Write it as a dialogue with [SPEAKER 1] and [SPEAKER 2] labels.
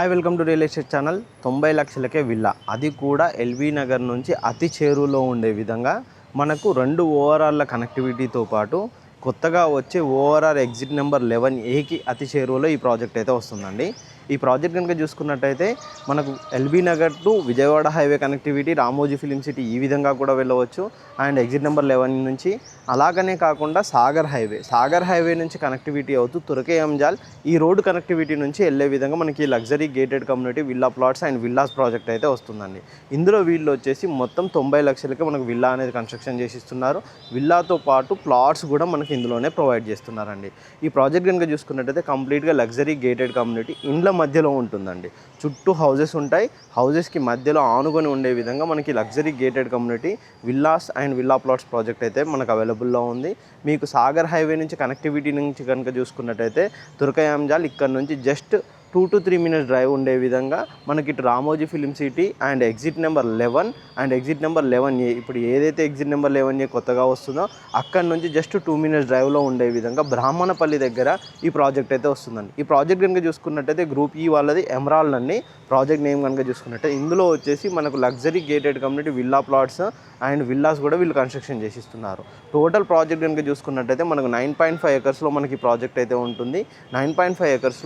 [SPEAKER 1] Hi welcome to real estate channel. 90 లక్షలకే villa, అది కూడా ఎల్బీ నగర్ నుంచి అతి చేరువలో ఉండే విధంగా మనకు 2 ఓఆర్ఆర్ల కనెక్టివిటీతో పాటు కొత్తగా వచ్చే ఓఆర్ఆర్ ఎగ్జిట్ నెంబర్ 11A అతి చేరువలో ఈ ప్రాజెక్ట్ అయితే వస్తుందండి. ఈ ప్రాజెక్ట్ కనుక చూసుకున్నట్టయితే మనకు LB Nagar to Vijayawada highway connectivity, Ramoji film city ఈ విధంగా కూడా వెళ్ళవచ్చు. అండ్ ఎగ్జిట్ నెంబర్ 11 నుంచి అలాగనే కాకుండా సాగర్ హైవే నుంచి కనెక్టివిటీ అవుతూ తురకేయంజాల్ ఈ రోడ్డు కనెక్టివిటీ నుంచి వెళ్ళే విధంగా మనకి luxury gated community villa plots and villas project అయితే వస్తుందండి. ఇందులో వీళ్ళు వచ్చేసి మొత్తం 90 లక్షలకే మనకు విల్లా అనేది కన్స్ట్రక్షన్ చేసి ఇస్తున్నారు. విల్లాతో పాటు ప్లాట్స్ కూడా మనకి ఇందులోనే ప్రొవైడ్ చేస్తున్నారండి. ఈ ప్రాజెక్ట్ కనుక చూసుకున్నట్టయితే కంప్లీట్గా లగ్జరీ గేటెడ్ కమ్యూనిటీ ఇండ్ల మధ్యలో ఉంటుందండి. చుట్టూ హౌజెస్ ఉంటాయి. హౌజెస్కి మధ్యలో ఆనుకొని ఉండే విధంగా మనకి luxury gated community villas and villa plots project అయితే మనకు అవైలబుల్లో ఉంది. మీకు సాగర్ హైవే నుంచి కనెక్టివిటీ నుంచి కనుక చూసుకున్నట్టయితే తురకయాంజాల్ ఇక్కడ నుంచి జస్ట్ 2 to 3 minutes డ్రైవ్ ఉండే విధంగా మనకి ఇటు Ramoji film city and exit number 11 and exit number 11A, ఇప్పుడు ఏదైతే ఎగ్జిట్ నెంబర్ 11A కొత్తగా వస్తుందో అక్కడ నుంచి జస్ట్ 2 minutes డ్రైవ్లో ఉండే విధంగా బ్రాహ్మణపల్లి దగ్గర ఈ ప్రాజెక్ట్ అయితే వస్తుందండి. ఈ ప్రాజెక్ట్ కనుక చూసుకున్నట్టయితే గ్రూప్ ఈ వాళ్ళది ఎమరాల్డ్ అండి. ప్రాజెక్ట్ నేమ్ కనుక చూసుకున్నట్టయితే ఇందులో వచ్చేసి మనకు luxury gated community villa plots and villas కూడా వీళ్ళు కన్స్ట్రక్షన్ చేసి ఇస్తున్నారు. టోటల్ ప్రాజెక్ట్ కనుక చూసుకున్నట్టయితే మనకు 9.5 acres మనకి ప్రాజెక్ట్ అయితే ఉంటుంది. 9.5 acres